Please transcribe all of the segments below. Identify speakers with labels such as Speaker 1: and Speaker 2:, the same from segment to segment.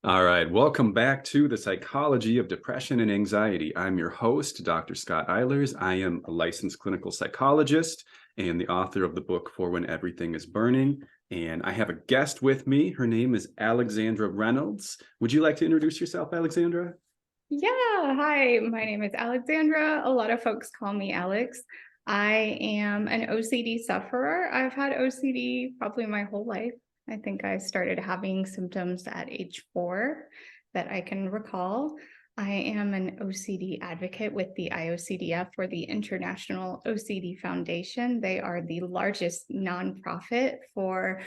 Speaker 1: All right, welcome back to the Psychology of Depression and Anxiety. I'm your host, Dr. Scott Eilers. I am a licensed clinical psychologist and the author of the book For When Everything is Burning. And I have a guest with me. Her name is Alexandra Reynolds. Would you like to introduce yourself, Alexandra?
Speaker 2: Yeah, hi, my name is Alexandra. A lot of folks call me Alex. I am an OCD sufferer. I've had OCD probably my whole life. I think I started having symptoms at age 4 that I can recall. I am an OCD advocate with the IOCDF, or the International OCD Foundation. They are the largest nonprofit for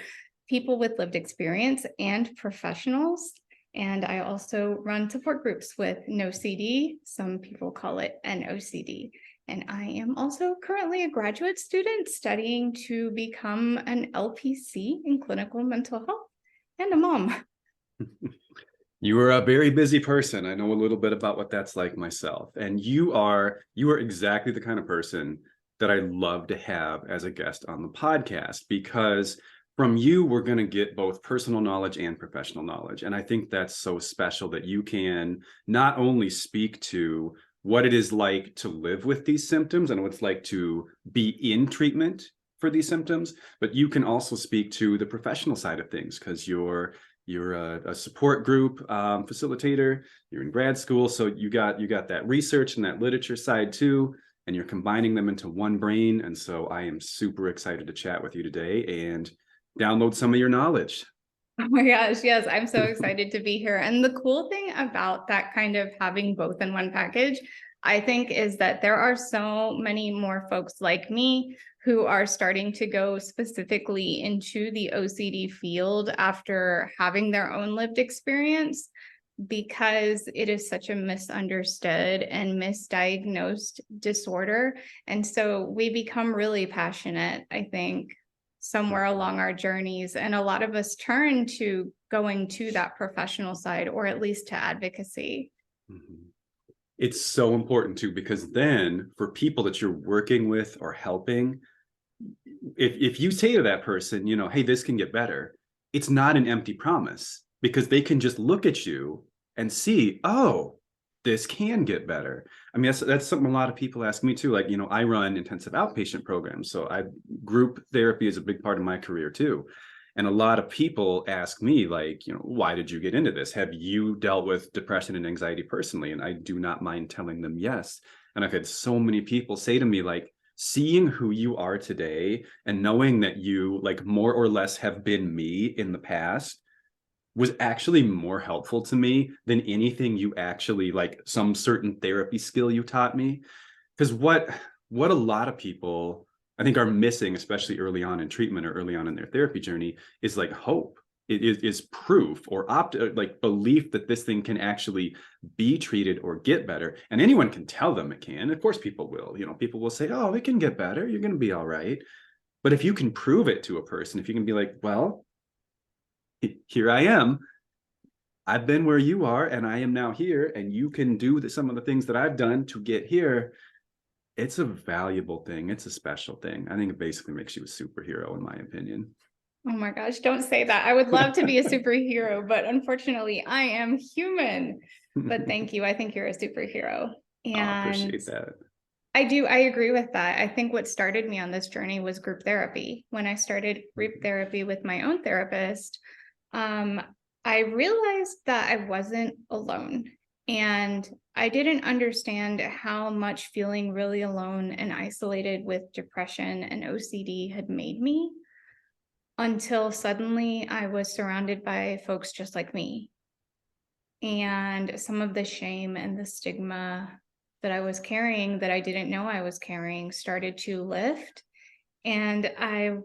Speaker 2: people with lived experience and professionals. And I also run support groups with NoCD. Some people call it NOCD. And I am also currently a graduate student studying to become an LPC in clinical mental health and a mom.
Speaker 1: You are a very busy person. I know a little bit about what that's like myself. And you are exactly the kind of person that I love to have as a guest on the podcast, because from you, we're going to get both personal knowledge and professional knowledge. And I think that's so special that you can not only speak to what it is like to live with these symptoms and what it's like to be in treatment for these symptoms, but you can also speak to the professional side of things, because you're a support group facilitator. You're in grad school, so you got that research and that literature side too, and you're combining them into one brain. And so I am super excited to chat with you today and download some of your knowledge.
Speaker 2: Oh my gosh, yes, I'm so excited to be here. And the cool thing about that kind of having both in one package, I think, is that there are so many more folks like me who are starting to go specifically into the OCD field after having their own lived experience, because it is such a misunderstood and misdiagnosed disorder. And so we become really passionate, I think, somewhere along our journeys. And a lot of us turn to going to that professional side, or at least to advocacy.
Speaker 1: Mhm. It's so important too, because then for people that you're working with or helping, if you say to that person, hey, this can get better, it's not an empty promise, because they can just look at you and see, oh, this can get better. I mean, that's something a lot of people ask me too. Like, I run intensive outpatient programs, so group therapy is a big part of my career too. And a lot of people ask me, like, why did you get into this? Have you dealt with depression and anxiety personally? And I do not mind telling them yes. And I've had so many people say to me, like, seeing who you are today and knowing that you, like, more or less have been me in the past was actually more helpful to me than anything you actually, like, some certain therapy skill you taught me. Because what a lot of people, I think, are missing, especially early on in treatment or early on in their therapy journey, is like hope. It is proof or like belief that this thing can actually be treated or get better. And anyone can tell them it can. Of course, people will. People will say, "Oh, it can get better. You're going to be all right." But if you can prove it to a person, if you can be like, "Well, here I am. I've been where you are, and I am now here, and you can do some of the things that I've done to get here," it's a valuable thing. It's a special thing. I think it basically makes you a superhero, in my opinion.
Speaker 2: Oh my gosh, don't say that. I would love to be a superhero, but unfortunately, I am human. But thank you. I think you're a superhero.
Speaker 1: I
Speaker 2: And
Speaker 1: appreciate that.
Speaker 2: I agree with that. I think what started me on this journey was group therapy. When I started group therapy with my own therapist, um, I realized that I wasn't alone. And I didn't understand how much feeling really alone and isolated with depression and OCD had made me, until suddenly I was surrounded by folks just like me. And some of the shame and the stigma that I was carrying, that I didn't know I was carrying, started to lift. And I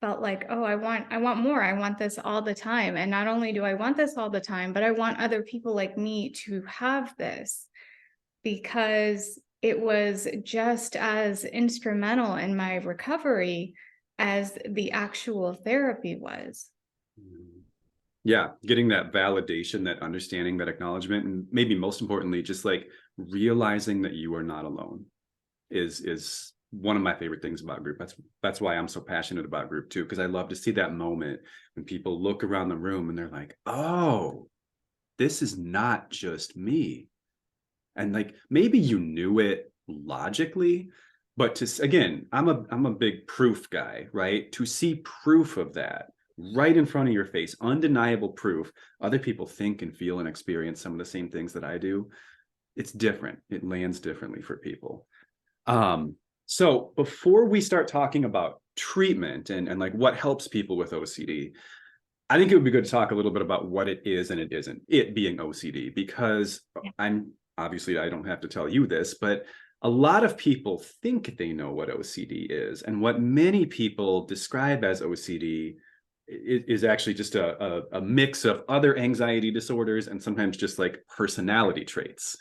Speaker 2: felt like, oh, I want more. I want this all the time. And not only do I want this all the time, but I want other people like me to have this, because it was just as instrumental in my recovery as the actual therapy was.
Speaker 1: Yeah, getting that validation, that understanding, that acknowledgement, and maybe most importantly, just like realizing that you are not alone is one of my favorite things about group. That's why I'm so passionate about group too, because I love to see that moment when people look around the room and they're like, oh, this is not just me. And like, maybe you knew it logically, but again, I'm a big proof guy, right? To see proof of that right in front of your face, undeniable proof, other people think and feel and experience some of the same things that I do. It's different. It lands differently for people. So before we start talking about treatment and like what helps people with OCD, I think it would be good to talk a little bit about what it is and it isn't, it being OCD, because I'm obviously, I don't have to tell you this, but a lot of people think they know what OCD is. And what many people describe as OCD is actually just a mix of other anxiety disorders and sometimes just like personality traits.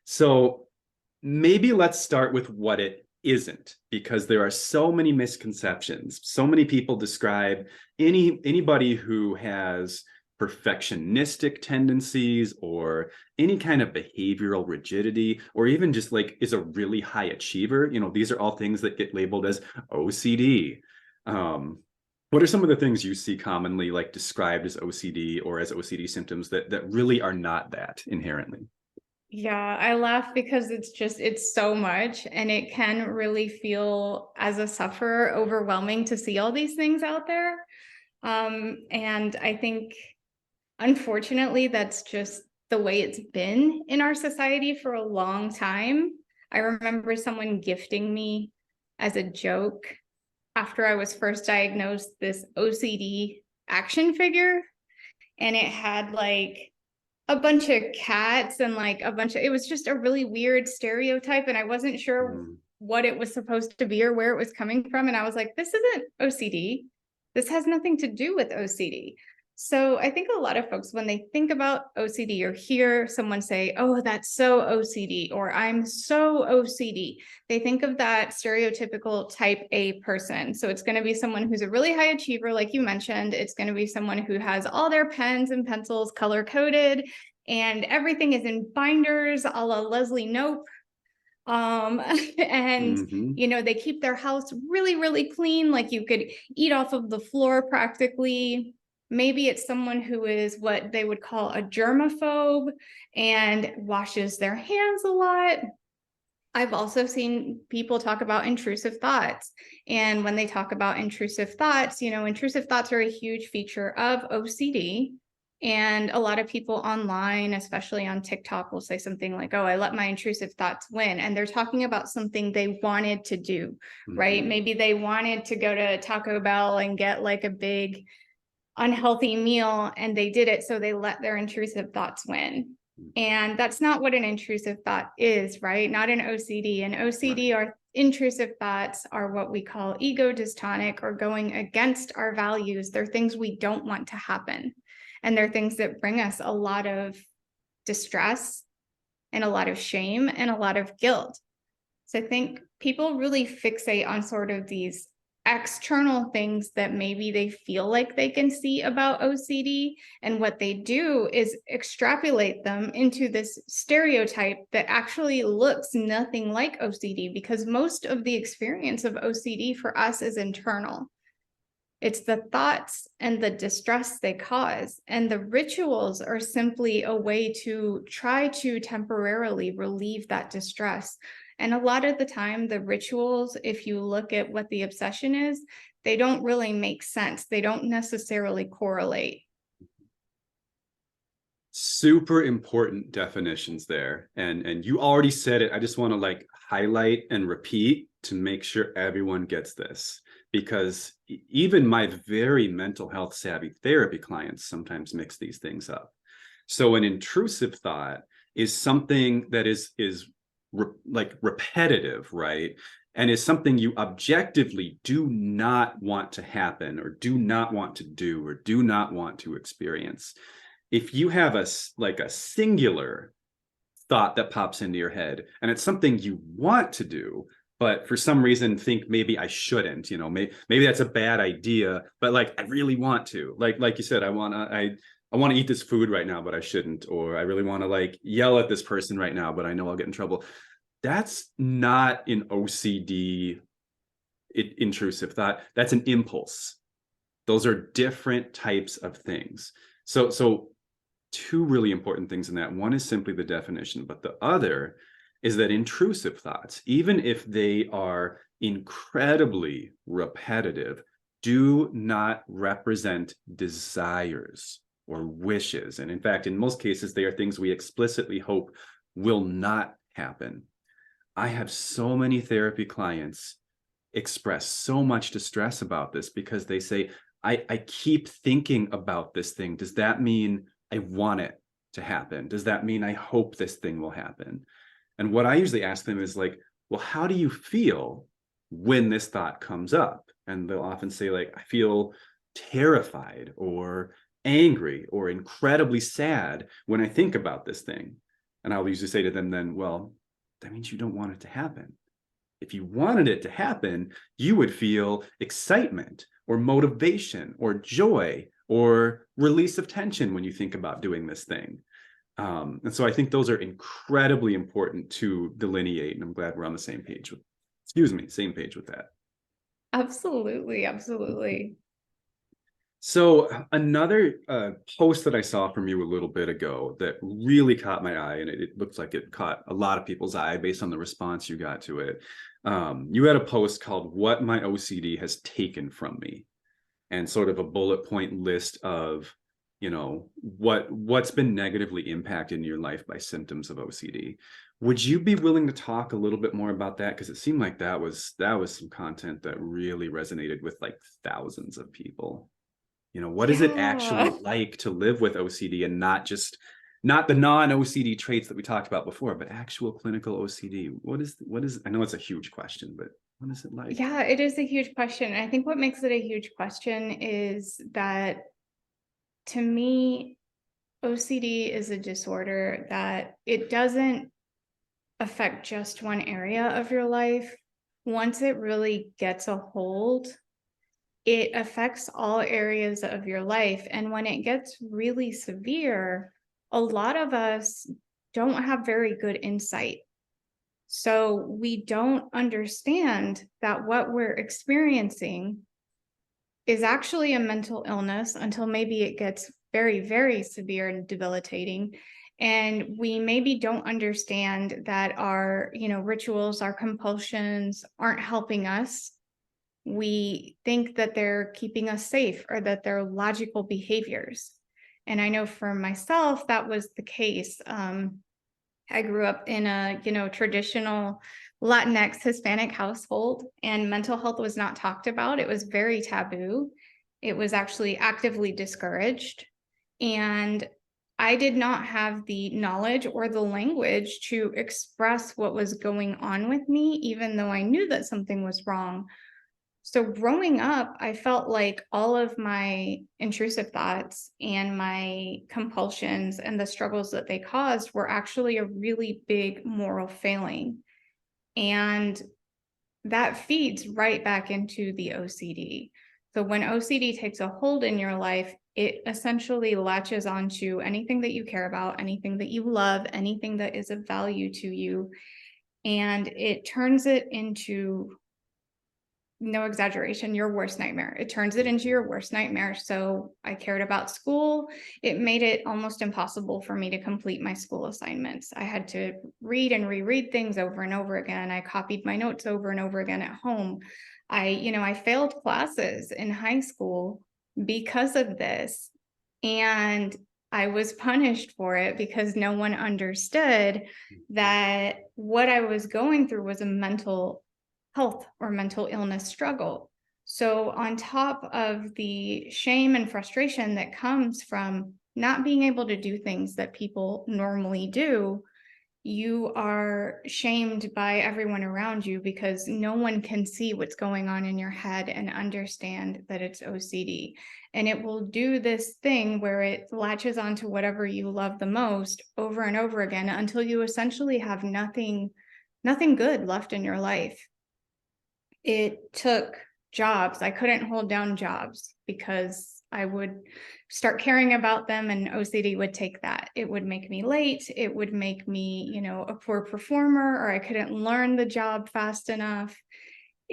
Speaker 1: So maybe let's start with what it isn't, because there are so many misconceptions. So many people describe anybody who has perfectionistic tendencies or any kind of behavioral rigidity, or even just like is a really high achiever. You know, these are all things that get labeled as OCD. What are some of the things you see commonly like described as OCD or as OCD symptoms that really are not that inherently?
Speaker 2: Yeah, I laugh because it's so much, and it can really feel as a sufferer overwhelming to see all these things out there. And I think, unfortunately, that's just the way it's been in our society for a long time. I remember someone gifting me as a joke after I was first diagnosed this OCD action figure, and it had like a bunch of cats and like it was just a really weird stereotype, and I wasn't sure what it was supposed to be or where it was coming from. And I was like, this isn't OCD. This has nothing to do with OCD. So I think a lot of folks, when they think about OCD or hear someone say, oh, that's so OCD, or I'm so OCD, they think of that stereotypical type A person. So it's going to be someone who's a really high achiever, like you mentioned. It's going to be someone who has all their pens and pencils color coded, and everything is in binders a la Leslie Knope. And you know, they keep their house really, really clean, like you could eat off of the floor practically. Maybe it's someone who is what they would call a germaphobe and washes their hands a lot. I've also seen people talk about intrusive thoughts. And when they talk about intrusive thoughts, you know, intrusive thoughts are a huge feature of OCD. And a lot of people online, especially on TikTok, will say something like, oh, I let my intrusive thoughts win. And they're talking about something they wanted to do, right? Maybe they wanted to go to Taco Bell and get like a big unhealthy meal, and they did it, so they let their intrusive thoughts win. And that's not what an intrusive thought is, right? Not an OCD. An OCD or intrusive thoughts are what we call ego dystonic, or going against our values. They're things we don't want to happen. And they're things that bring us a lot of distress and a lot of shame and a lot of guilt. So I think people really fixate on sort of these external things that maybe they feel like they can see about OCD. And what they do is extrapolate them into this stereotype that actually looks nothing like OCD, because most of the experience of OCD for us is internal. It's the thoughts and the distress they cause. And the rituals are simply a way to try to temporarily relieve that distress. And a lot of the time, the rituals, if you look at what the obsession is, they don't really make sense. They don't necessarily correlate.
Speaker 1: Super important definitions there. And you already said it. I just want to like highlight and repeat to make sure everyone gets this, because even my very mental health savvy therapy clients sometimes mix these things up. So an intrusive thought is something that is like repetitive, right? And is something you objectively do not want to happen, or do not want to do, or do not want to experience. If you have a singular thought that pops into your head, and it's something you want to do, but for some reason think maybe I shouldn't, you know, maybe that's a bad idea, but like I really want to, like you said, I want to eat this food right now, but I shouldn't, or I really want to like yell at this person right now, but I know I'll get in trouble. That's not an OCD intrusive thought. That's an impulse. Those are different types of things. So two really important things in that. One is simply the definition, but the other is that intrusive thoughts, even if they are incredibly repetitive, do not represent desires or wishes. And in fact, in most cases, they are things we explicitly hope will not happen. I have so many therapy clients express so much distress about this because they say, I keep thinking about this thing. Does that mean I want it to happen? Does that mean I hope this thing will happen? And what I usually ask them is like, well, how do you feel when this thought comes up? And they'll often say, like, I feel terrified or angry or incredibly sad when I think about this thing. And I'll usually say to them then, well, that means you don't want it to happen. If you wanted it to happen, you would feel excitement or motivation or joy or release of tension when you think about doing this thing. And so I think those are incredibly important to delineate. And I'm glad we're on the same page with, same page with that.
Speaker 2: Absolutely. Absolutely.
Speaker 1: So another post that I saw from you a little bit ago that really caught my eye, and it looks like it caught a lot of people's eye based on the response you got to it. You had a post called "What My OCD Has Taken From Me," and sort of a bullet point list of, you know, what's been negatively impacted in your life by symptoms of OCD. Would you be willing to talk a little bit more about that? Because it seemed like that was some content that really resonated with like thousands of people. You know, what is it actually
Speaker 2: Yeah.
Speaker 1: like to live with OCD and not the non-OCD traits that we talked about before, but actual clinical OCD? What is, I know it's a huge question, but what is it like?
Speaker 2: Yeah, it is a huge question. I think what makes it a huge question is that, to me, OCD is a disorder that it doesn't affect just one area of your life. Once it really gets a hold, it affects all areas of your life. And when it gets really severe, a lot of us don't have very good insight. So we don't understand that what we're experiencing is actually a mental illness until maybe it gets very, very severe and debilitating. And we maybe don't understand that our, rituals, our compulsions aren't helping us. We think that they're keeping us safe or that they're logical behaviors. And I know for myself, that was the case. I grew up in a, traditional Latinx Hispanic household, and mental health was not talked about. It was very taboo. It was actually actively discouraged. And I did not have the knowledge or the language to express what was going on with me, even though I knew that something was wrong. So growing up, I felt like all of my intrusive thoughts and my compulsions and the struggles that they caused were actually a really big moral failing. And that feeds right back into the OCD. So when OCD takes a hold in your life, it essentially latches onto anything that you care about, anything that you love, anything that is of value to you, and it turns it into, no exaggeration, your worst nightmare. It turns it into your worst nightmare. So I cared about school. It made it almost impossible for me to complete my school assignments. I had to read and reread things over and over again. I copied my notes over and over again at home. I failed classes in high school because of this. And I was punished for it because no one understood that what I was going through was a mental health or mental illness struggle. So on top of the shame and frustration that comes from not being able to do things that people normally do, you are shamed by everyone around you because no one can see what's going on in your head and understand that it's OCD. And it will do this thing where it latches onto whatever you love the most over and over again until you essentially have nothing good left in your life. It took jobs. I couldn't hold down jobs because I would start caring about them and OCD would take that. It would make me late. It would make me, a poor performer, or I couldn't learn the job fast enough.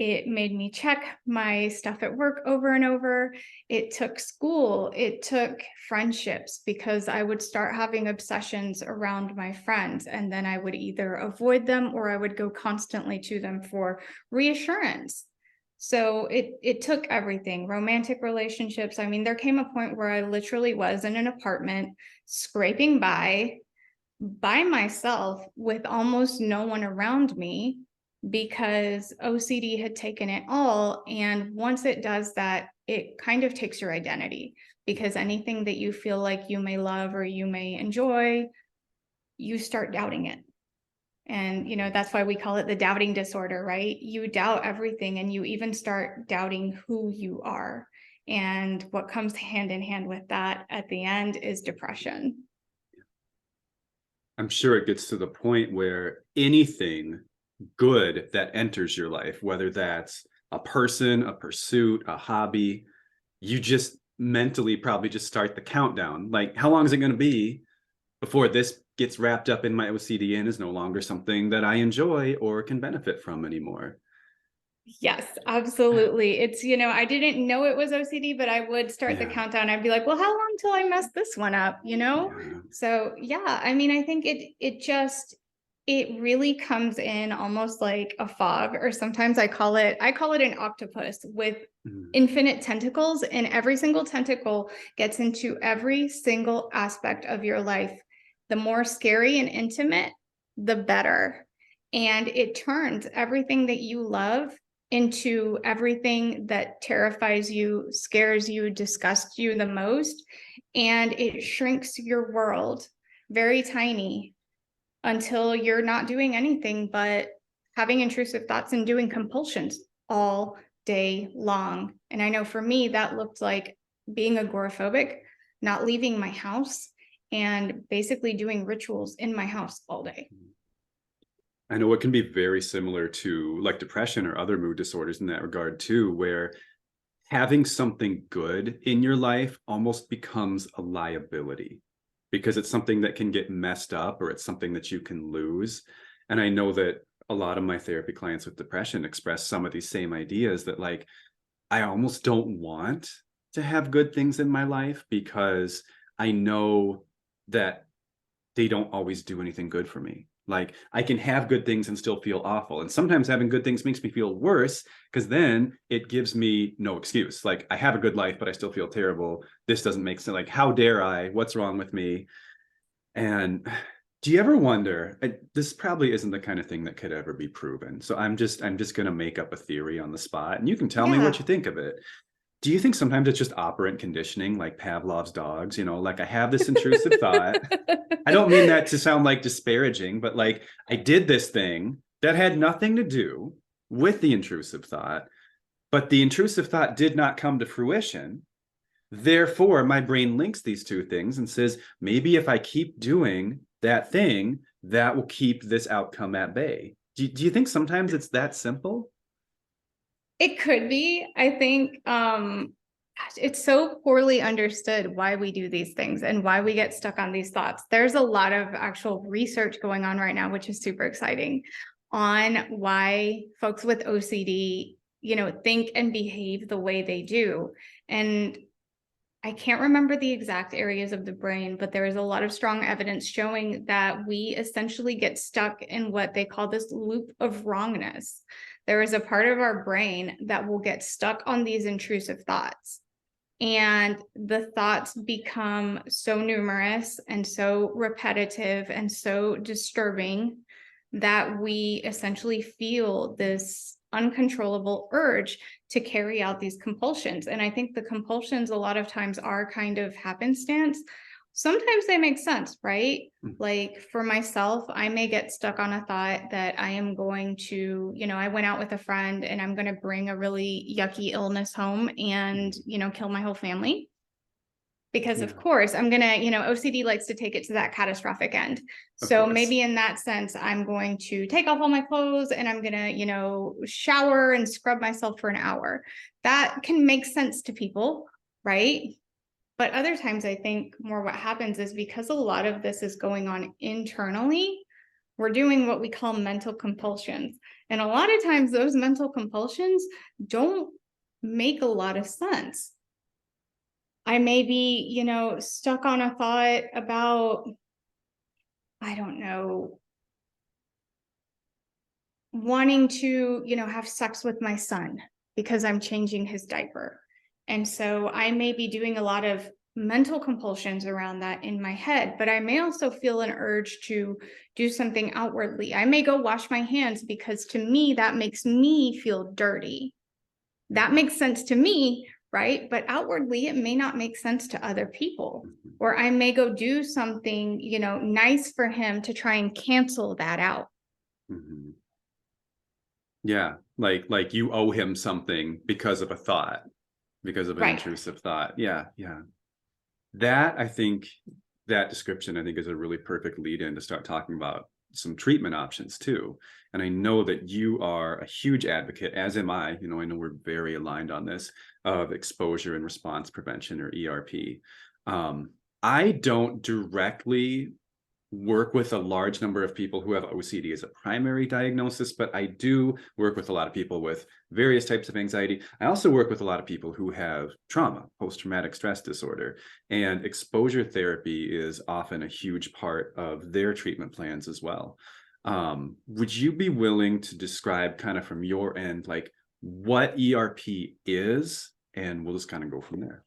Speaker 2: It made me check my stuff at work over and over. It took school. It took friendships, because I would start having obsessions around my friends, and then I would either avoid them or I would go constantly to them for reassurance. So it took everything, romantic relationships. I mean, there came a point where I literally was in an apartment scraping by myself with almost no one around me, because OCD had taken it all. And once it does that, it kind of takes your identity, because anything that you feel like you may love or you may enjoy, you start doubting it. And, that's why we call it the doubting disorder, right? You doubt everything, and you even start doubting who you are. And what comes hand in hand with that at the end is depression.
Speaker 1: I'm sure it gets to the point where anything good that enters your life, whether that's a person, a pursuit, a hobby, you just mentally probably just start the countdown. Like, how long is it going to be before this gets wrapped up in my OCD and is no longer something that I enjoy or can benefit from anymore?
Speaker 2: Yes, absolutely. It's, I didn't know it was OCD, but I would start the countdown. I'd be like, well, how long till I mess this one up,
Speaker 1: Yeah.
Speaker 2: So yeah, I mean, I think it really comes in almost like a fog, or sometimes I call it an octopus with infinite tentacles, and every single tentacle gets into every single aspect of your life. The more scary and intimate, the better. And it turns everything that you love into everything that terrifies you, scares you, disgusts you the most. And it shrinks your world very tiny until you're not doing anything but having intrusive thoughts and doing compulsions all day long. And I know for me, that looked like being agoraphobic, not leaving my house, and basically doing rituals in my house all day.
Speaker 1: I know it can be very similar to like depression or other mood disorders in that regard too, where having something good in your life almost becomes a liability because it's something that can get messed up or it's something that you can lose. And I know that a lot of my therapy clients with depression express some of these same ideas that like, I almost don't want to have good things in my life because I know that they don't always do anything good for me. Like I can have good things and still feel awful. And sometimes having good things makes me feel worse because then it gives me no excuse. Like I have a good life, but I still feel terrible. This doesn't make sense. Like, how dare I? What's wrong with me? And do you ever wonder, this probably isn't the kind of thing that could ever be proven. So I'm just going to make up a theory on the spot and you can tell me what you think of it. Do you think sometimes it's just operant conditioning, like Pavlov's dogs? Like I have this intrusive thought. I don't mean that to sound like disparaging, but like I did this thing that had nothing to do with the intrusive thought, but the intrusive thought did not come to fruition. Therefore, my brain links these two things and says, maybe if I keep doing that thing, that will keep this outcome at bay. Do you think sometimes it's that simple?
Speaker 2: It could be. I think it's so poorly understood why we do these things and why we get stuck on these thoughts. There's a lot of actual research going on right now, which is super exciting, on why folks with OCD, think and behave the way they do. And I can't remember the exact areas of the brain, but there is a lot of strong evidence showing that we essentially get stuck in what they call this loop of wrongness. There is a part of our brain that will get stuck on these intrusive thoughts. And the thoughts become so numerous and so repetitive and so disturbing that we essentially feel this uncontrollable urge to carry out these compulsions. And I think the compulsions a lot of times are kind of happenstance. Sometimes they make sense, right? Like for myself, I may get stuck on a thought that I am going to, I went out with a friend and I'm going to bring a really yucky illness home and, kill my whole family. Because of course I'm going to, OCD likes to take it to that catastrophic end. So maybe in that sense, I'm going to take off all my clothes and I'm going to, shower and scrub myself for an hour. That can make sense to people, right? But other times I think more what happens is because a lot of this is going on internally, We're doing what we call mental compulsions. And a lot of times those mental compulsions don't make a lot of sense. I may be, stuck on a thought about, I don't know, wanting to, have sex with my son because I'm changing his diaper. And so I may be doing a lot of mental compulsions around that in my head, but I may also feel an urge to do something outwardly. I may go wash my hands because to me, that makes me feel dirty. That makes sense to me, right? But outwardly, it may not make sense to other people. Or I may go do something, nice for him to try and cancel that out.
Speaker 1: Mm-hmm. Yeah, like you owe him something because of a thought, because of an intrusive thought. Yeah, yeah. That, I think, that description, I think, is a really perfect lead in to start talking about some treatment options too. And I know that you are a huge advocate, as am I. I know we're very aligned on this, of exposure and response prevention, or ERP. I don't directly work with a large number of people who have OCD as a primary diagnosis, but I do work with a lot of people with various types of anxiety. I also work with a lot of people who have trauma, post-traumatic stress disorder, and exposure therapy is often a huge part of their treatment plans as well. Would you be willing to describe kind of from your end, like what ERP is, and we'll just kind of go from there?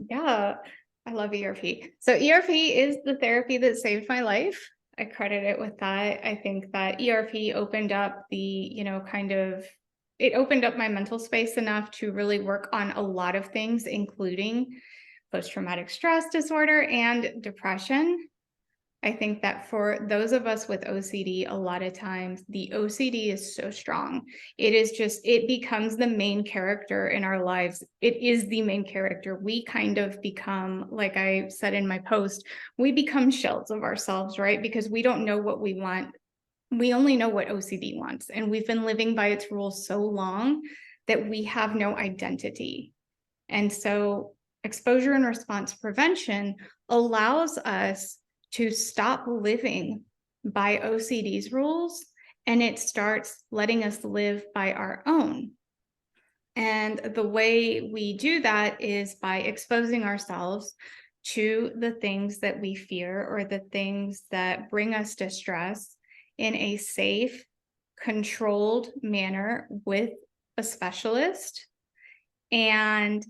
Speaker 2: Yeah. I love ERP. So ERP is the therapy that saved my life. I credit it with that. I think that ERP opened up it opened up my mental space enough to really work on a lot of things, including post-traumatic stress disorder and depression. I think that for those of us with OCD, a lot of times the OCD is so strong. It becomes the main character in our lives. It is the main character. We kind of become, like I said in my post, we become shells of ourselves, right? Because we don't know what we want. We only know what OCD wants. And we've been living by its rules so long that we have no identity. And so exposure and response prevention allows us to stop living by OCD's rules, and it starts letting us live by our own. And the way we do that is by exposing ourselves to the things that we fear or the things that bring us distress in a safe, controlled manner with a specialist. And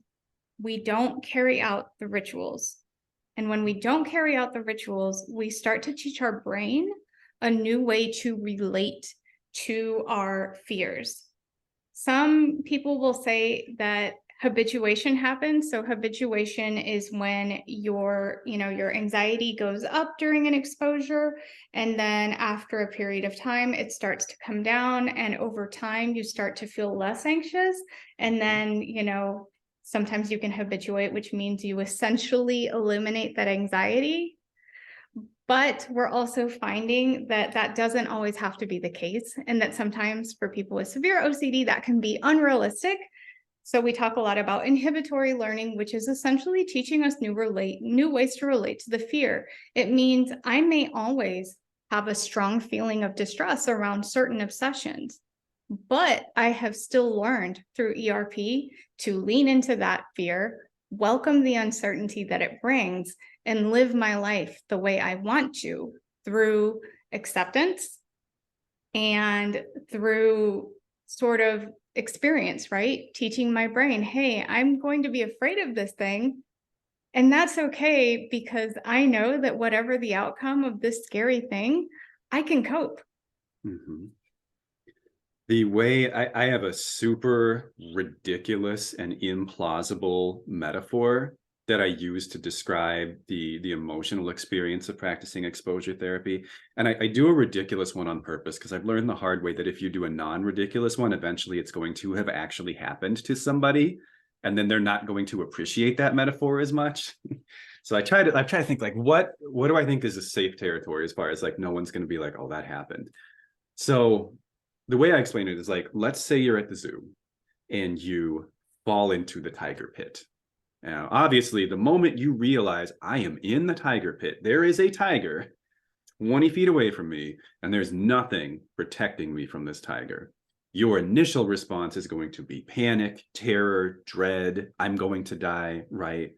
Speaker 2: we don't carry out the rituals. And when we don't carry out the rituals, we start to teach our brain a new way to relate to our fears. Some people will say that habituation happens. So habituation is when your anxiety goes up during an exposure, and then after a period of time, it starts to come down, and over time, you start to feel less anxious. And then, sometimes you can habituate, which means you essentially eliminate that anxiety. But we're also finding that that doesn't always have to be the case, and that sometimes for people with severe OCD, that can be unrealistic. So we talk a lot about inhibitory learning, which is essentially teaching us new ways to relate to the fear. It means I may always have a strong feeling of distress around certain obsessions, but I have still learned through ERP to lean into that fear, welcome the uncertainty that it brings, and live my life the way I want to through acceptance and through sort of experience, right? Teaching my brain, hey, I'm going to be afraid of this thing. And that's okay, because I know that whatever the outcome of this scary thing, I can cope.
Speaker 1: Mm-hmm. The way I have a super ridiculous and implausible metaphor that I use to describe the emotional experience of practicing exposure therapy. And I do a ridiculous one on purpose because I've learned the hard way that if you do a non-ridiculous one, eventually it's going to have actually happened to somebody, and then they're not going to appreciate that metaphor as much. So I try to think, like, what do I think is a safe territory as far as like no one's going to be like, oh, that happened. So the way I explain it is like, let's say you're at the zoo and you fall into the tiger pit. Now, obviously, the moment you realize I am in the tiger pit, there is a tiger. 20 feet away from me and there's nothing protecting me from this tiger, your initial response is going to be panic, terror, dread. I'm going to die, right?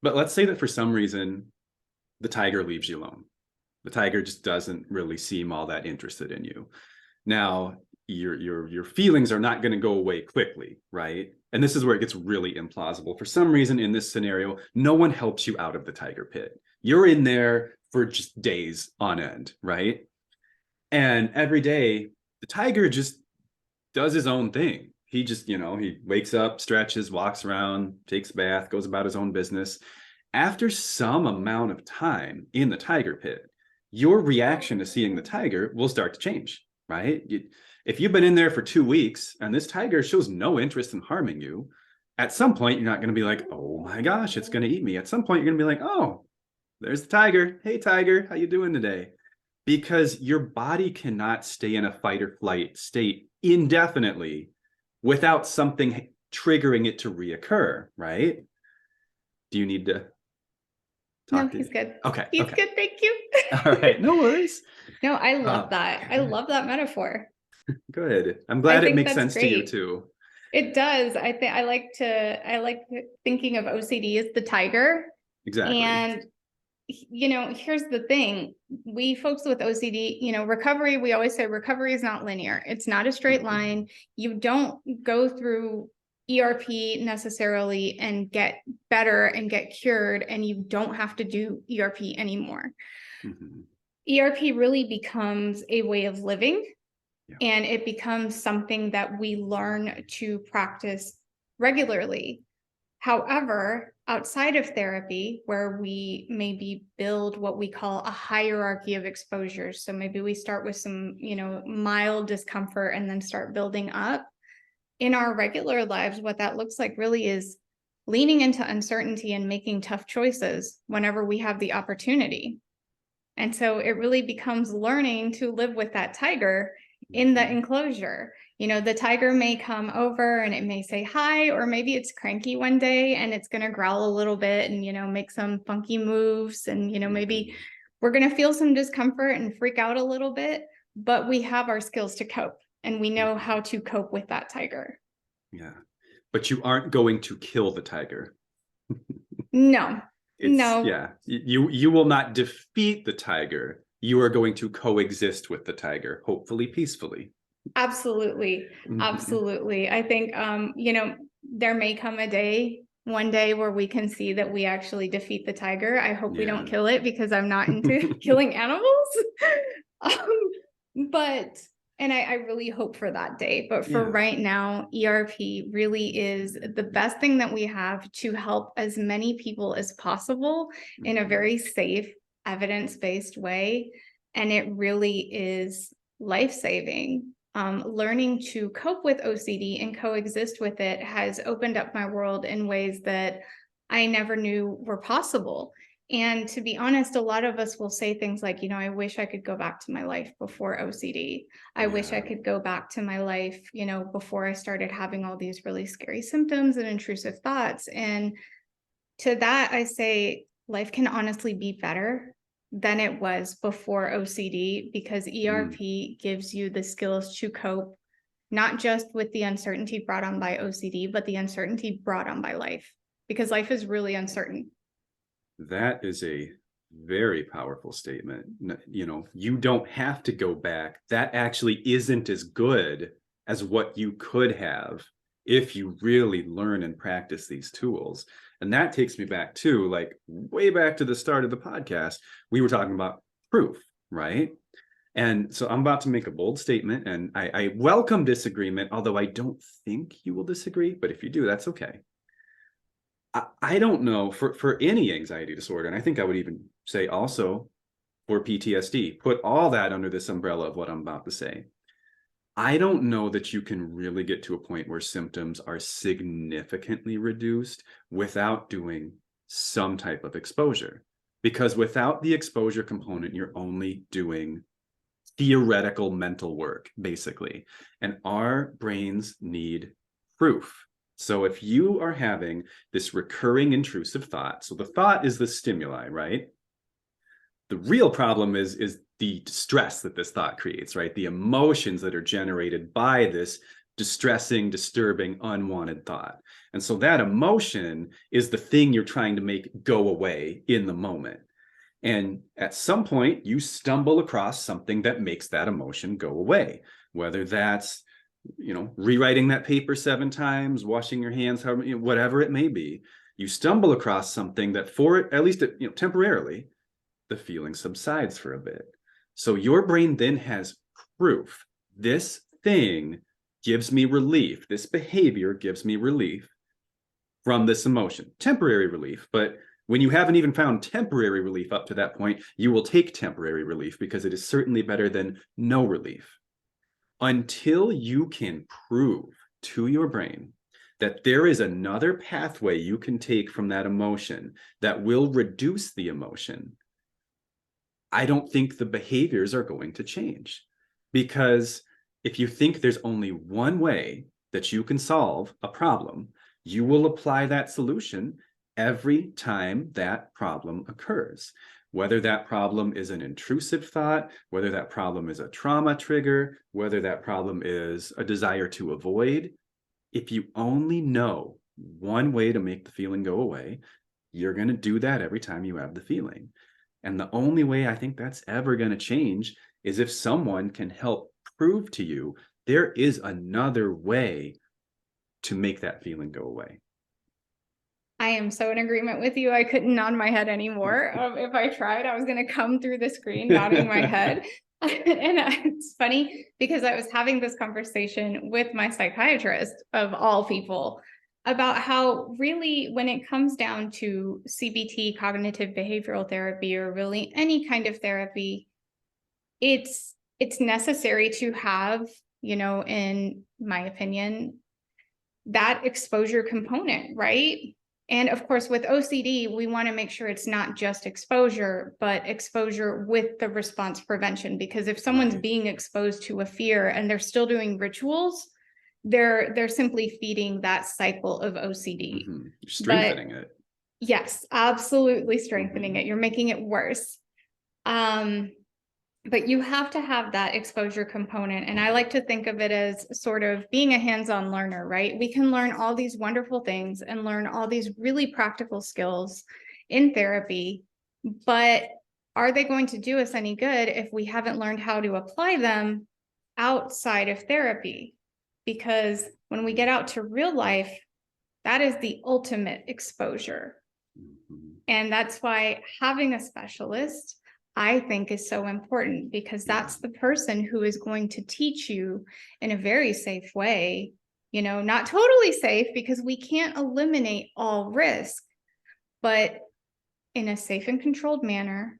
Speaker 1: But let's say that for some reason, the tiger leaves you alone. The tiger just doesn't really seem all that interested in you. Now, your feelings are not going to go away quickly, right? And this is where it gets really implausible. For some reason, in this scenario, no one helps you out of the tiger pit. You're in there for just days on end, right? And every day, the tiger just does his own thing. He just, he wakes up, stretches, walks around, takes a bath, goes about his own business. After some amount of time in the tiger pit, your reaction to seeing the tiger will start to change, right? If you've been in there for 2 weeks and this tiger shows no interest in harming you, at some point, you're not going to be like, oh my gosh, it's going to eat me. At some point, you're going to be like, oh, there's the tiger. Hey, tiger, how you doing today? Because your body cannot stay in a fight or flight state indefinitely without something triggering it to reoccur, right? Do you need to
Speaker 2: talk? No, he's good.
Speaker 1: Okay.
Speaker 2: He's good. Thank you.
Speaker 1: All right. No worries.
Speaker 2: No, I love that. I love that metaphor.
Speaker 1: Good. I'm glad it makes sense to you too.
Speaker 2: It does. I think I like thinking of OCD as the tiger.
Speaker 1: Exactly.
Speaker 2: And here's the thing. We folks with OCD, recovery, we always say recovery is not linear. It's not a straight line. You don't go through ERP necessarily and get better and get cured, and you don't have to do ERP anymore. ERP really becomes a way of living, and it becomes something that we learn to practice regularly. However, outside of therapy, where we maybe build what we call a hierarchy of exposures, so maybe we start with some, mild discomfort and then start building up. In our regular lives, what that looks like really is leaning into uncertainty and making tough choices whenever we have the opportunity. And so it really becomes learning to live with that tiger in the enclosure. The tiger may come over and it may say hi, or maybe it's cranky one day and it's going to growl a little bit and, make some funky moves. And, maybe we're going to feel some discomfort and freak out a little bit, but we have our skills to cope and we know how to cope with that tiger.
Speaker 1: Yeah. But you aren't going to kill the tiger.
Speaker 2: No. No.
Speaker 1: Yeah. You will not defeat the tiger. You are going to coexist with the tiger, hopefully peacefully.
Speaker 2: Absolutely. Absolutely. I think, there may come one day where we can see that we actually defeat the tiger. I hope we don't kill it, because I'm not into killing animals. And I really hope for that day. But for right now, ERP really is the best thing that we have to help as many people as possible in a very safe, evidence-based way. And it really is life-saving. Learning to cope with OCD and coexist with it has opened up my world in ways that I never knew were possible. And to be honest, a lot of us will say things like, I wish I could go back to my life before OCD. I wish I could go back to my life, before I started having all these really scary symptoms and intrusive thoughts. And to that, I say life can honestly be better than it was before OCD, because ERP gives you the skills to cope, not just with the uncertainty brought on by OCD, but the uncertainty brought on by life, because life is really uncertain.
Speaker 1: That is a very powerful statement. You don't have to go back. That actually isn't as good as what you could have if you really learn and practice these tools. And that takes me back to, like, way back to the start of the podcast. We were talking about proof, right? And so I'm about to make a bold statement, and I welcome disagreement, although I don't think you will disagree. But if you do, that's okay. I don't know, for any anxiety disorder, and I think I would even say also for PTSD, put all that under this umbrella of what I'm about to say. I don't know that you can really get to a point where symptoms are significantly reduced without doing some type of exposure. Because without the exposure component, you're only doing theoretical mental work, basically. And our brains need proof. So if you are having this recurring intrusive thought, so the thought is the stimuli, right? The real problem is the stress that this thought creates, right? The emotions that are generated by this distressing, disturbing, unwanted thought. And so that emotion is the thing you're trying to make go away in the moment. And at some point, you stumble across something that makes that emotion go away, whether that's, rewriting that paper 7 times, washing your hands, whatever it may be. You stumble across something that, for it, at least temporarily, the feeling subsides for a bit. So your brain then has proof. This thing gives me relief. This behavior gives me relief from this emotion. Temporary relief, but when you haven't even found temporary relief up to that point, you will take temporary relief because it is certainly better than no relief. Until you can prove to your brain that there is another pathway you can take from that emotion that will reduce the emotion, I don't think the behaviors are going to change. Because if you think there's only one way that you can solve a problem, you will apply that solution every time that problem occurs. Whether that problem is an intrusive thought, whether that problem is a trauma trigger, whether that problem is a desire to avoid, if you only know one way to make the feeling go away, you're going to do that every time you have the feeling. And the only way I think that's ever going to change is if someone can help prove to you there is another way to make that feeling go away.
Speaker 2: I am so in agreement with you. I couldn't nod my head anymore. If I tried, I was going to come through the screen nodding my head. And it's funny because I was having this conversation with my psychiatrist, of all people, about how really when it comes down to CBT, cognitive behavioral therapy, or really any kind of therapy, it's necessary to have, in my opinion, that exposure component, right? And of course, with OCD, we want to make sure it's not just exposure, but exposure with the response prevention. Because if someone's being exposed to a fear and they're still doing rituals, they're simply feeding that cycle of OCD.
Speaker 1: Mm-hmm. You're strengthening it.
Speaker 2: Yes, absolutely strengthening it. You're making it worse. But you have to have that exposure component. And I like to think of it as sort of being a hands-on learner, right? We can learn all these wonderful things and learn all these really practical skills in therapy, but are they going to do us any good if we haven't learned how to apply them outside of therapy? Because when we get out to real life, that is the ultimate exposure. And that's why having a specialist, I think, is so important, because that's the person who is going to teach you in a very safe way, not totally safe because we can't eliminate all risk, but in a safe and controlled manner,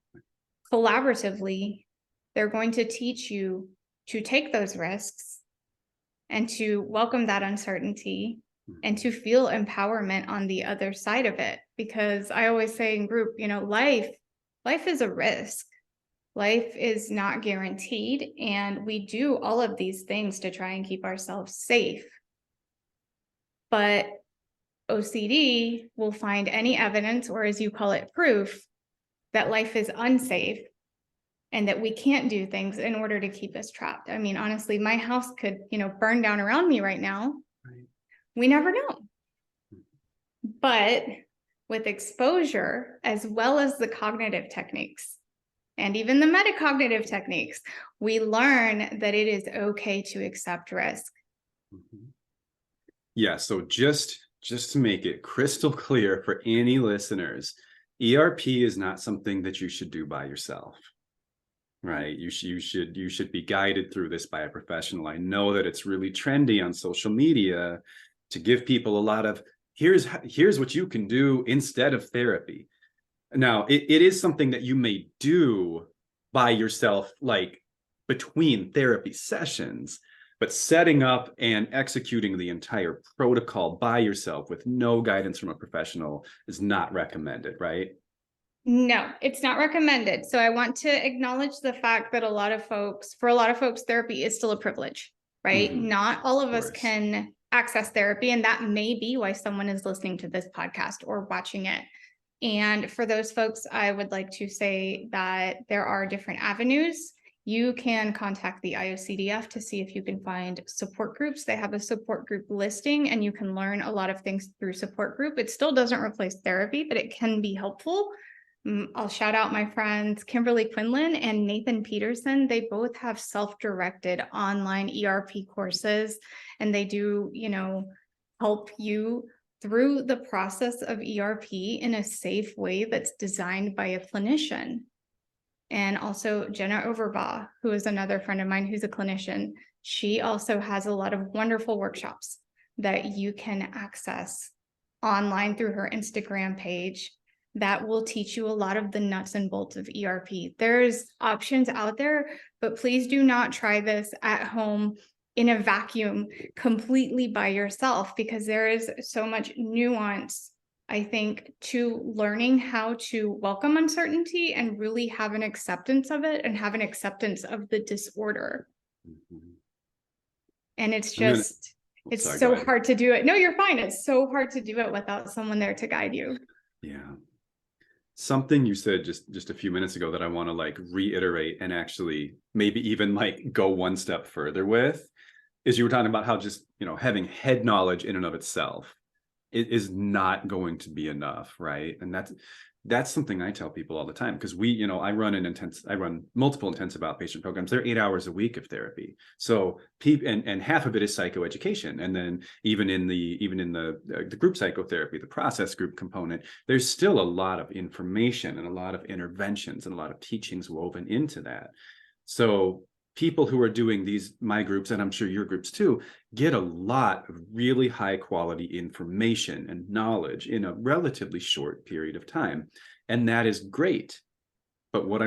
Speaker 2: collaboratively, they're going to teach you to take those risks and to welcome that uncertainty and to feel empowerment on the other side of it. Because I always say in group, life is a risk. Life is not guaranteed, and we do all of these things to try and keep ourselves safe. But OCD will find any evidence, or as you call it, proof, that life is unsafe and that we can't do things in order to keep us trapped. I mean, honestly, my house could, burn down around me right now. Right. We never know. But with exposure, as well as the cognitive techniques, and even the metacognitive techniques, we learn that it is okay to accept risk.
Speaker 1: Yeah, so just to make it crystal clear for any listeners, ERP is not something that you should do by yourself. Right. You should be guided through this by a professional. I know that it's really trendy on social media to give people a lot of here's what you can do instead of therapy. Now, it is something that you may do by yourself, like between therapy sessions, but setting up and executing the entire protocol by yourself with no guidance from a professional is not recommended, right?
Speaker 2: No, it's not recommended. So I want to acknowledge the fact that for a lot of folks, therapy is still a privilege, right? Not all of us can access therapy. And that may be why someone is listening to this podcast or watching it. And for those folks, I would like to say that there are different avenues. You can contact the IOCDF to see if you can find support groups. They have a support group listing, and you can learn a lot of things through support group. It still doesn't replace therapy, but it can be helpful. I'll shout out my friends, Kimberly Quinlan and Nathan Peterson. They both have self-directed online ERP courses, and they do, help you through the process of ERP in a safe way that's designed by a clinician. And also Jenna Overbaugh, who is another friend of mine who's a clinician. She also has a lot of wonderful workshops that you can access online through her Instagram page that will teach you a lot of the nuts and bolts of ERP. There's options out there, but please do not try this at home in a vacuum completely by yourself, because there is so much nuance, I think, to learning how to welcome uncertainty and really have an acceptance of it and have an acceptance of the disorder. And it's just, it's so hard to do it. No, you're fine. It's so hard to do it without someone there to guide you.
Speaker 1: Yeah. Something you said just a few minutes ago that I want to like reiterate and actually maybe even like go one step further with is you were talking about how just, having head knowledge in and of itself is not going to be enough, right? And that's something I tell people all the time, because I run multiple intensive outpatient programs. They're 8 hours a week of therapy. So and half of it is psychoeducation. And then even in the group psychotherapy, the process group component, there's still a lot of information and a lot of interventions and a lot of teachings woven into that. So people who are doing my groups, and I'm sure your groups too, get a lot of really high quality information and knowledge in a relatively short period of time. And that is great. But what I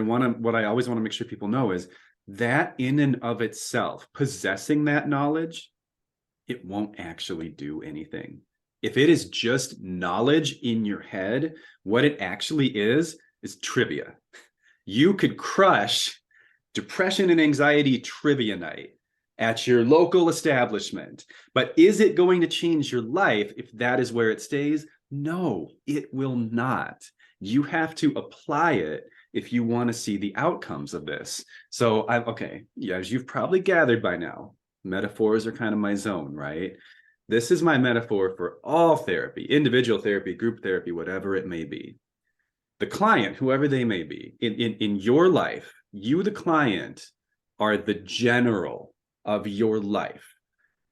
Speaker 1: always want to make sure people know is that in and of itself, possessing that knowledge, it won't actually do anything. If it is just knowledge in your head, what it actually is trivia. You could crush depression and anxiety trivia night at your local establishment. But is it going to change your life if that is where it stays? No, it will not. You have to apply it if you want to see the outcomes of this. So as you've probably gathered by now, metaphors are kind of my zone, right? This is my metaphor for all therapy, individual therapy, group therapy, whatever it may be. The client, whoever they may be, in your life, you, the client, are the general of your life.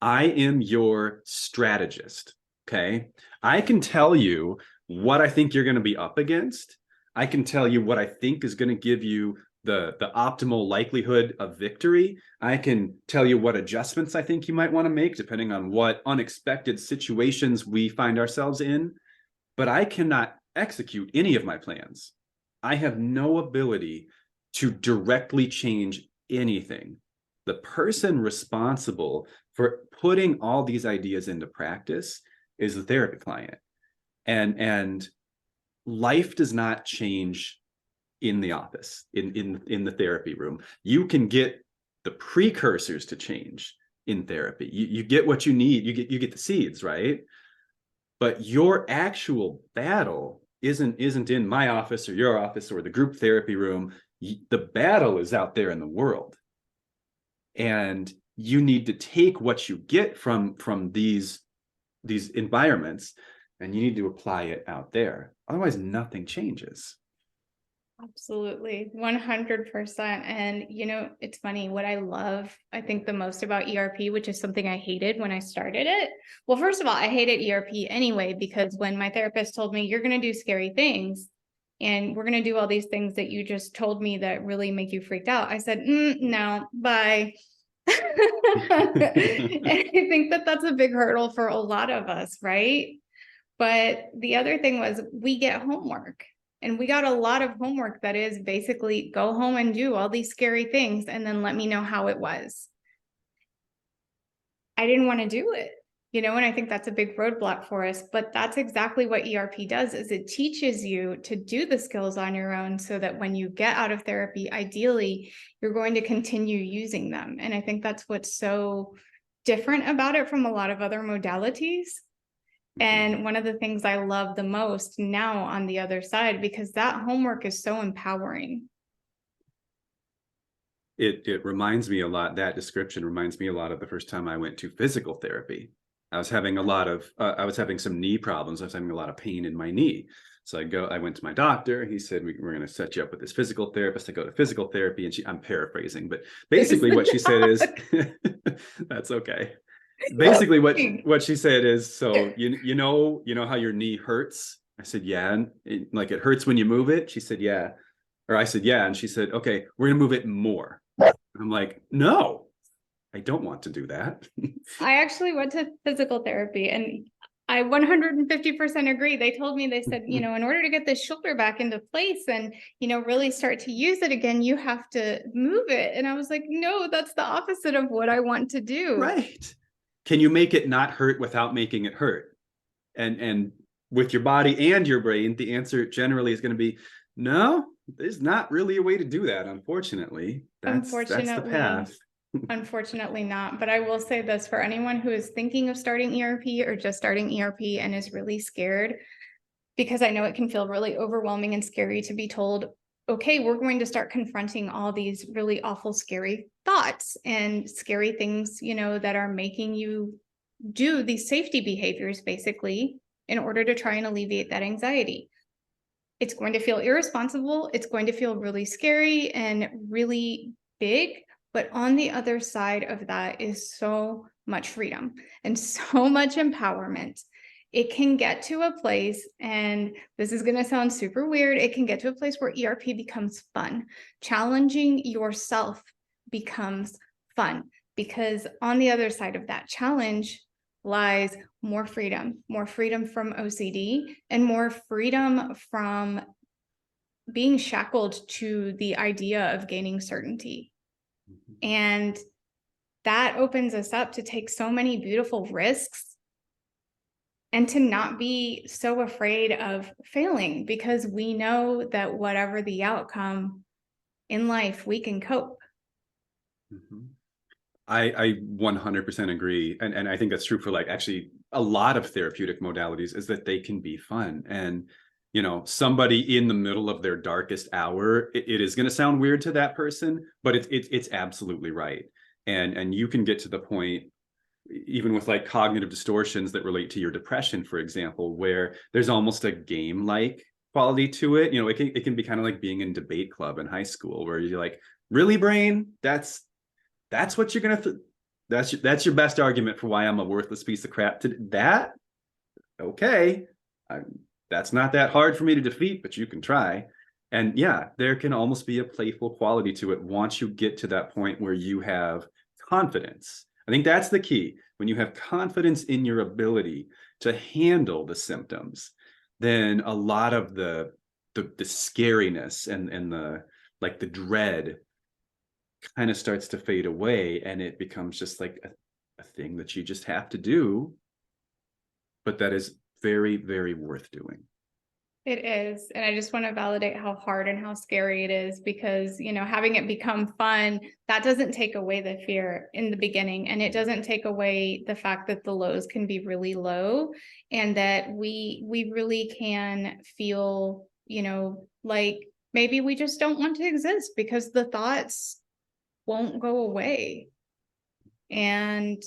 Speaker 1: I am your strategist, okay? I can tell you what I think you're going to be up against. I can tell you what I think is going to give you the optimal likelihood of victory. I can tell you what adjustments I think you might want to make depending on what unexpected situations we find ourselves in. But I cannot execute any of my plans. I have no ability to directly change anything. The person responsible for putting all these ideas into practice is the therapy client. And life does not change in the office, in the therapy room. You can get the precursors to change in therapy. You get what you need. You get the seeds, right? But your actual battle isn't in my office or your office or the group therapy room. The battle is out there in the world. And you need to take what you get from these environments, and you need to apply it out there. Otherwise, nothing changes.
Speaker 2: Absolutely, 100%. And it's funny, what I love, I think, the most about ERP, which is something I hated when I started it. Well, first of all, I hated ERP anyway, because when my therapist told me, you're going to do scary things and we're going to do all these things that you just told me that really make you freaked out, I said, no, bye. And I think that that's a big hurdle for a lot of us, right? But the other thing was, we get homework. And we got a lot of homework that is basically go home and do all these scary things and then let me know how it was. I didn't want to do it, and I think that's a big roadblock for us. But that's exactly what ERP does, is it teaches you to do the skills on your own so that when you get out of therapy, ideally, you're going to continue using them. And I think that's what's so different about it from a lot of other modalities, And one of the things I love the most now on the other side, because that homework is so empowering.
Speaker 1: It reminds me a lot, that description reminds me a lot of the first time I went to physical therapy. I was having I was having some knee problems. I was having a lot of pain in my knee. So I went to my doctor. He said, we're going to set you up with this physical therapist. I go to physical therapy, and I'm paraphrasing, but basically what she said is, that's okay. Basically what she said is, so you know how your knee hurts? I said, yeah. And like, it hurts when you move it? She said, yeah. Or I said, yeah. And she said, okay, we're going to move it more. I'm like, no, I don't want to do that.
Speaker 2: I actually went to physical therapy, and I 150% agree. They told me, they said, in order to get this shoulder back into place and, really start to use it again, you have to move it. And I was like, no, that's the opposite of what I want to do.
Speaker 1: Right. Can you make it not hurt without making it hurt? And with your body and your brain, the answer generally is going to be no. There's not really a way to do that, unfortunately. That's the path.
Speaker 2: Unfortunately not. But I will say this, for anyone who is thinking of starting ERP or just starting ERP and is really scared, because I know it can feel really overwhelming and scary to be told, okay, we're going to start confronting all these really awful, scary thoughts and scary things, that are making you do these safety behaviors, basically, in order to try and alleviate that anxiety. It's going to feel irresponsible. It's going to feel really scary and really big. But on the other side of that is so much freedom and so much empowerment. It can get to a place, and this is going to sound super weird, it can get to a place where ERP becomes fun. Challenging yourself becomes fun, because on the other side of that challenge lies more freedom from OCD, and more freedom from being shackled to the idea of gaining certainty. And that opens us up to take so many beautiful risks and to not be so afraid of failing, because we know that whatever the outcome in life, we can cope.
Speaker 1: Mm-hmm. I 100% agree. And I think that's true for, like, actually a lot of therapeutic modalities, is that they can be fun. And, somebody in the middle of their darkest hour, it is going to sound weird to that person, but it's absolutely right. And you can get to the point, even with like cognitive distortions that relate to your depression, for example, where there's almost a game-like quality to it. It can be kind of like being in debate club in high school, where you're like, really, brain? That's what you're gonna that's your best argument for why I'm a worthless piece of crap. To that, okay, that's not that hard for me to defeat, but you can try. And yeah, there can almost be a playful quality to it once you get to that point where you have confidence. I think that's the key. When you have confidence in your ability to handle the symptoms, then a lot of the scariness and the dread kind of starts to fade away, and it becomes just like a thing that you just have to do, but that is very, very worth doing.
Speaker 2: It is. And I just want to validate how hard and how scary it is, because, having it become fun, that doesn't take away the fear in the beginning. And it doesn't take away the fact that the lows can be really low, and that we really can feel, like maybe we just don't want to exist because the thoughts won't go away. And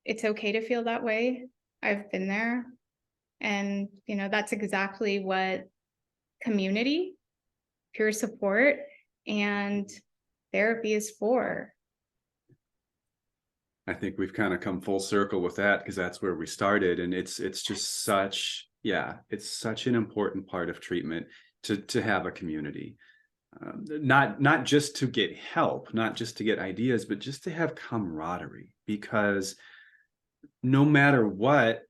Speaker 2: it's okay to feel that way. I've been there. And, that's exactly what community, peer support, and therapy is for.
Speaker 1: I think we've kind of come full circle with that, because that's where we started. And it's just such, it's such an important part of treatment to have a community. Not just to get help, not just to get ideas, but just to have camaraderie, because no matter what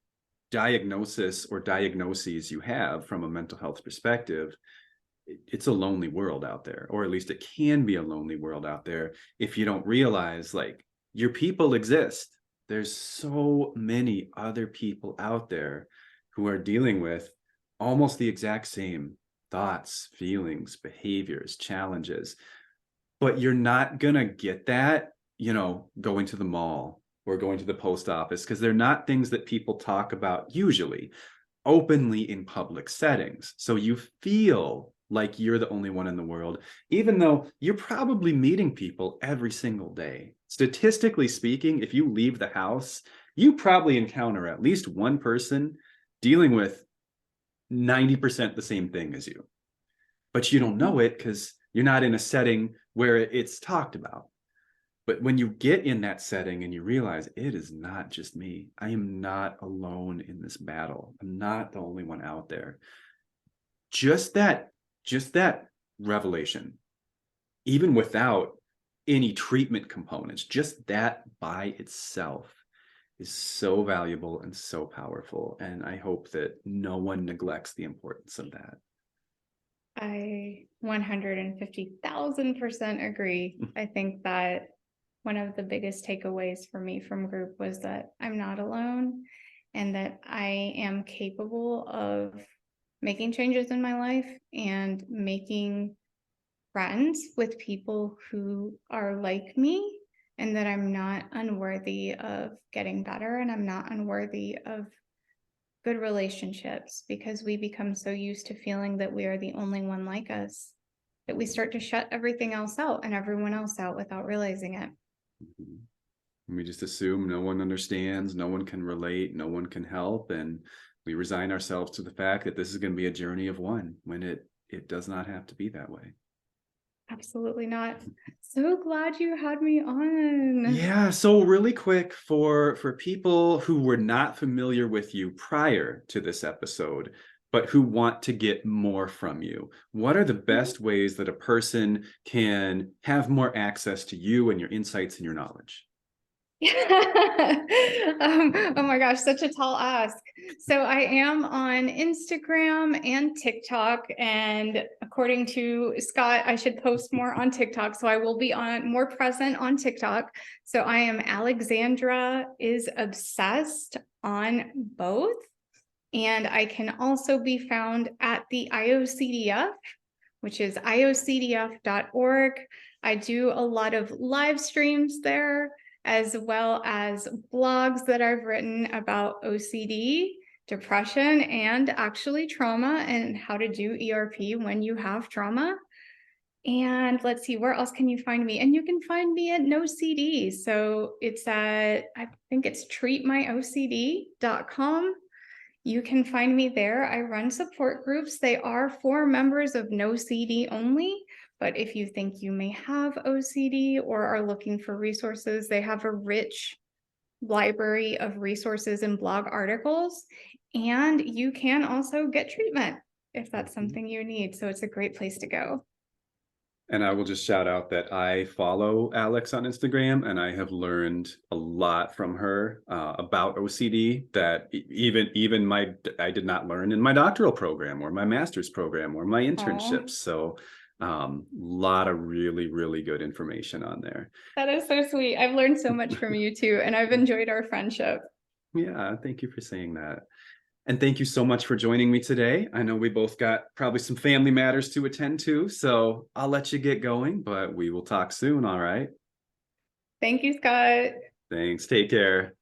Speaker 1: diagnosis or diagnoses you have from a mental health perspective, it's a lonely world out there, or at least it can be a lonely world out there if you don't realize, like, your people exist. There's so many other people out there who are dealing with almost the exact same thoughts, feelings, behaviors, challenges, but you're not gonna get that, going to the mall or going to the post office, because they're not things that people talk about usually openly in public settings. So you feel like you're the only one in the world, even though you're probably meeting people every single day. Statistically speaking, if you leave the house, you probably encounter at least one person dealing with 90% the same thing as you. But you don't know it because you're not in a setting where it's talked about. But when you get in that setting and you realize it is not just me, I am not alone in this battle. I'm not the only one out there. Just that revelation, even without any treatment components, just that by itself is so valuable and so powerful. And I hope that no one neglects the importance of that.
Speaker 2: I 150,000% agree. I think that one of the biggest takeaways for me from group was that I'm not alone and that I am capable of making changes in my life and making friends with people who are like me, and that I'm not unworthy of getting better and I'm not unworthy of good relationships, because we become so used to feeling that we are the only one like us that we start to shut everything else out and everyone else out without realizing it.
Speaker 1: We just assume no one understands, no one can relate, no one can help, and we resign ourselves to the fact that this is going to be a journey of one, when it does not have to be that way.
Speaker 2: Absolutely not. So glad you had me on.
Speaker 1: Yeah, so really quick, for people who were not familiar with you prior to this episode, but who want to get more from you, what are the best ways that a person can have more access to you and your insights and your knowledge?
Speaker 2: Oh my gosh, such a tall ask. So I am on Instagram and TikTok, and according to Scott, I should post more on TikTok. So I will be more present on TikTok. So I am Alexandra is Obsessed on both. And I can also be found at the IOCDF, which is iocdf.org. I do a lot of live streams there, as well as blogs that I've written about OCD, depression, and actually trauma, and how to do ERP when you have trauma. And let's see, where else can you find me? And you can find me at No CD. So it's at, I think it's treatmyocd.com. You can find me there. I run support groups. They are for members of No CD only. But if you think you may have OCD or are looking for resources, they have a rich library of resources and blog articles. And you can also get treatment if that's something you need. So it's a great place to go.
Speaker 1: And I will just shout out that I follow Alex on Instagram, and I have learned a lot from her about OCD that even I did not learn in my doctoral program or my master's program or my internships. So lot of really, really good information on there.
Speaker 2: That is so sweet. I've learned so much from you too, and I've enjoyed our friendship.
Speaker 1: Yeah, thank you for saying that. And thank you so much for joining me today. I know we both got probably some family matters to attend to, so I'll let you get going, but we will talk soon, all right?
Speaker 2: Thank you, Scott.
Speaker 1: Thanks. Take care.